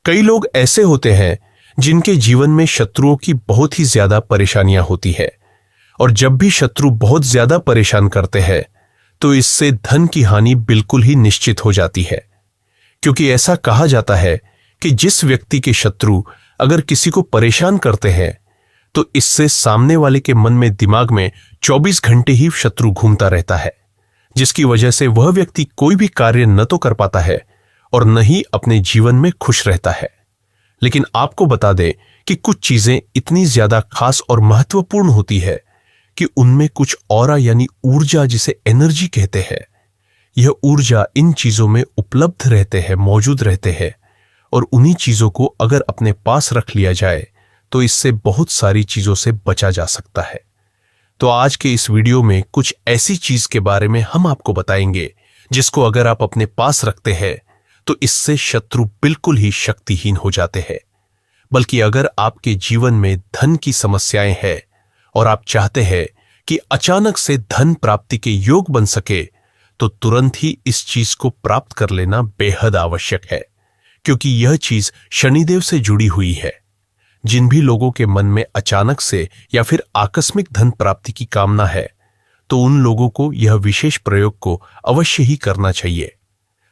कई लोग ऐसे होते हैं जिनके जीवन में शत्रुओं की बहुत ही ज्यादा परेशानियां होती है, और जब भी शत्रु बहुत ज्यादा परेशान करते हैं तो इससे धन की हानि बिल्कुल ही निश्चित हो जाती है। क्योंकि ऐसा कहा जाता है कि जिस व्यक्ति के शत्रु अगर किसी को परेशान करते हैं तो इससे सामने वाले के मन में, दिमाग में 24 घंटे ही शत्रु घूमता रहता है, जिसकी वजह से वह व्यक्ति कोई भी कार्य न तो कर पाता है और न ही अपने जीवन में खुश रहता है। लेकिन आपको बता दें कि कुछ चीजें इतनी ज्यादा खास और महत्वपूर्ण होती है कि उनमें कुछ ऑरा यानी ऊर्जा, जिसे एनर्जी कहते हैं, यह ऊर्जा इन चीजों में उपलब्ध रहते हैं, मौजूद रहते हैं, और उन्हीं चीजों को अगर अपने पास रख लिया जाए तो इससे बहुत सारी चीजों से बचा जा सकता है। तो आज के इस वीडियो में कुछ ऐसी चीज के बारे में हम आपको बताएंगे जिसको अगर आप अपने पास रखते हैं तो इससे शत्रु बिल्कुल ही शक्तिहीन हो जाते हैं। बल्कि अगर आपके जीवन में धन की समस्याएं हैं और आप चाहते हैं कि अचानक से धन प्राप्ति के योग बन सके, तो तुरंत ही इस चीज को प्राप्त कर लेना बेहद आवश्यक है, क्योंकि यह चीज शनिदेव से जुड़ी हुई है। जिन भी लोगों के मन में अचानक से या फिर आकस्मिक धन प्राप्ति की कामना है, तो उन लोगों को यह विशेष प्रयोग को अवश्य ही करना चाहिए।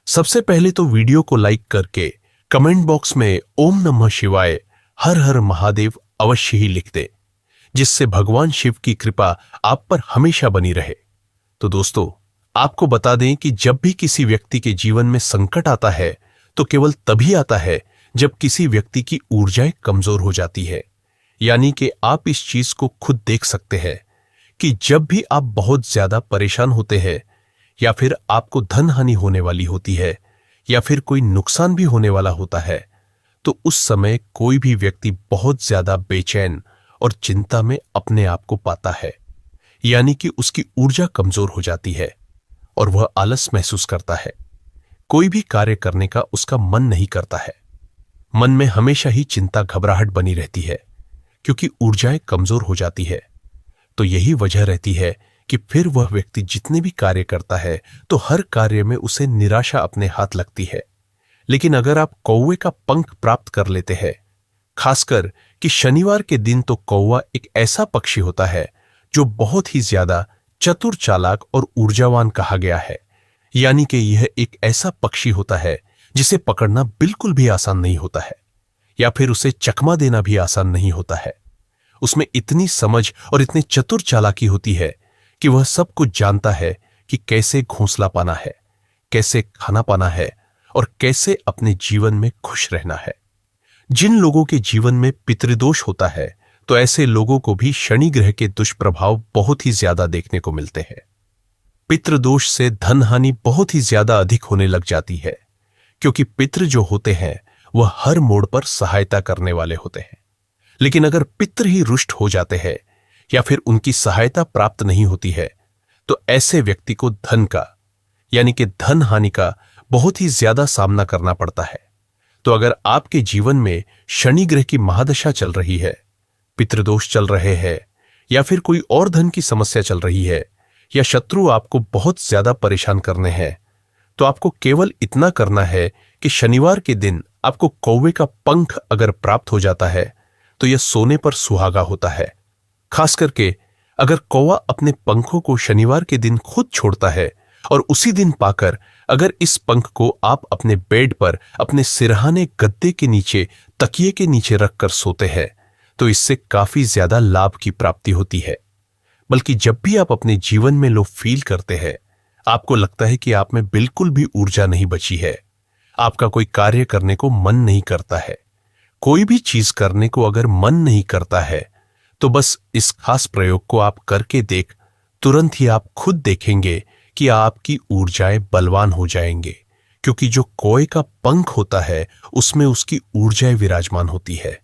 सबसे पहले तो वीडियो को लाइक करके कमेंट बॉक्स में ओम नमः शिवाय, हर हर महादेव अवश्य ही लिख दे, जिससे भगवान शिव की कृपा आप पर हमेशा बनी रहे। तो दोस्तों, आपको बता दें कि जब भी किसी व्यक्ति के जीवन में संकट आता है तो केवल तभी आता है जब किसी व्यक्ति की ऊर्जाएं कमजोर हो जाती है। यानी कि आप इस चीज को खुद देख सकते हैं कि जब भी आप बहुत ज्यादा परेशान होते हैं, या फिर आपको धन हानि होने वाली होती है, या फिर कोई नुकसान भी होने वाला होता है, तो उस समय कोई भी व्यक्ति बहुत ज्यादा बेचैन और चिंता में अपने आप को पाता है। यानी कि उसकी ऊर्जा कमजोर हो जाती है और वह आलस महसूस करता है। कोई भी कार्य करने का उसका मन नहीं करता है। मन में हमेशा ही चिंता, घबराहट बनी रहती है, क्योंकि ऊर्जाएं कमजोर हो जाती है। तो यही वजह रहती है कि फिर वह व्यक्ति जितने भी कार्य करता है तो हर कार्य में उसे निराशा अपने हाथ लगती है। लेकिन अगर आप कौवे का पंख प्राप्त कर लेते हैं, खासकर कि शनिवार के दिन, तो कौवा एक ऐसा पक्षी होता है जो बहुत ही ज्यादा चतुर, चालाक और ऊर्जावान कहा गया है। यानी कि यह एक ऐसा पक्षी होता है जिसे पकड़ना बिल्कुल भी आसान नहीं होता है, या फिर उसे चकमा देना भी आसान नहीं होता है। उसमें इतनी समझ और इतनी चतुर चालाकी होती है कि वह सब कुछ जानता है कि कैसे घोंसला पाना है, कैसे खाना पाना है, और कैसे अपने जीवन में खुश रहना है। जिन लोगों के जीवन में पितृदोष होता है, तो ऐसे लोगों को भी शनि ग्रह के दुष्प्रभाव बहुत ही ज्यादा देखने को मिलते हैं। पितृदोष से धन हानि बहुत ही ज्यादा अधिक होने लग जाती है, क्योंकि पितृ जो होते हैं वह हर मोड़ पर सहायता करने वाले होते हैं। लेकिन अगर पितृ ही रुष्ट हो जाते हैं या फिर उनकी सहायता प्राप्त नहीं होती है, तो ऐसे व्यक्ति को धन का, यानी कि धन हानि का बहुत ही ज्यादा सामना करना पड़ता है। तो अगर आपके जीवन में शनि ग्रह की महादशा चल रही है, पितृदोष चल रहे हैं, या फिर कोई और धन की समस्या चल रही है, या शत्रु आपको बहुत ज्यादा परेशान करने हैं, तो आपको केवल इतना करना है कि शनिवार के दिन आपको कौवे का पंख अगर प्राप्त हो जाता है तो यह सोने पर सुहागा होता है। खास करके अगर कौवा अपने पंखों को शनिवार के दिन खुद छोड़ता है और उसी दिन पाकर अगर इस पंख को आप अपने बेड पर, अपने सिरहाने गद्दे के नीचे, तकिए के नीचे रखकर सोते हैं, तो इससे काफी ज्यादा लाभ की प्राप्ति होती है। बल्कि जब भी आप अपने जीवन में लो फील करते हैं, आपको लगता है कि आप में बिल्कुल भी ऊर्जा नहीं बची है, आपका कोई कार्य करने को मन नहीं करता है, कोई भी चीज करने को अगर मन नहीं करता है, तो बस इस खास प्रयोग को आप करके देख, तुरंत ही आप खुद देखेंगे कि आपकी ऊर्जाएं बलवान हो जाएंगे। क्योंकि जो कौवे का पंख होता है उसमें उसकी ऊर्जाएं विराजमान होती है,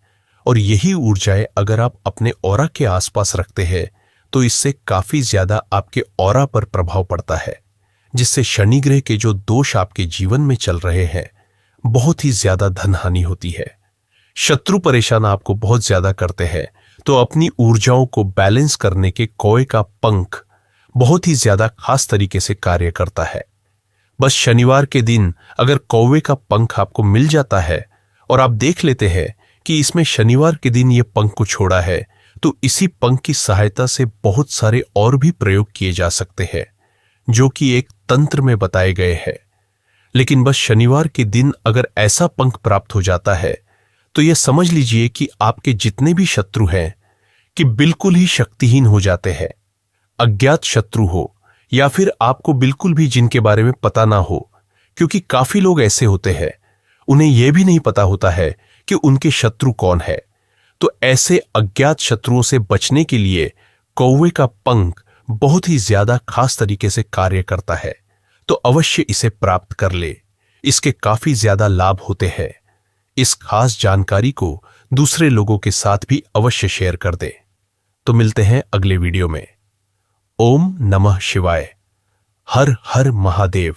और यही ऊर्जाएं अगर आप अपने ऑरा के आसपास रखते हैं तो इससे काफी ज्यादा आपके ऑरा पर प्रभाव पड़ता है, जिससे शनि ग्रह के जो दोष आपके जीवन में चल रहे हैं, बहुत ही ज्यादा धन हानि होती है। शत्रु परेशान आपको बहुत ज्यादा करते हैं, तो अपनी ऊर्जाओं को बैलेंस करने के कौवे का पंख बहुत ही ज्यादा खास तरीके से कार्य करता है। बस शनिवार के दिन अगर कौवे का पंख आपको मिल जाता है और आप देख लेते हैं कि इसमें शनिवार के दिन ये पंख को छोड़ा है, तो इसी पंख की सहायता से बहुत सारे और भी प्रयोग किए जा सकते हैं जो कि एक तंत्र में बताए गए हैं। लेकिन बस शनिवार के दिन अगर ऐसा पंख प्राप्त हो जाता है तो यह समझ लीजिए कि आपके जितने भी शत्रु हैं कि बिल्कुल ही शक्तिहीन हो जाते हैं। अज्ञात शत्रु हो या फिर आपको बिल्कुल भी जिनके बारे में पता ना हो, क्योंकि काफी लोग ऐसे होते हैं उन्हें यह भी नहीं पता होता है कि उनके शत्रु कौन है। तो ऐसे अज्ञात शत्रुओं से बचने के लिए कौवे का पंख बहुत ही ज्यादा खास तरीके से कार्य करता है, तो अवश्य इसे प्राप्त कर ले। इसके काफी ज्यादा लाभ होते हैं। इस खास जानकारी को दूसरे लोगों के साथ भी अवश्य शेयर कर दे। तो मिलते हैं अगले वीडियो में। ओम नमः शिवाय। हर हर महादेव।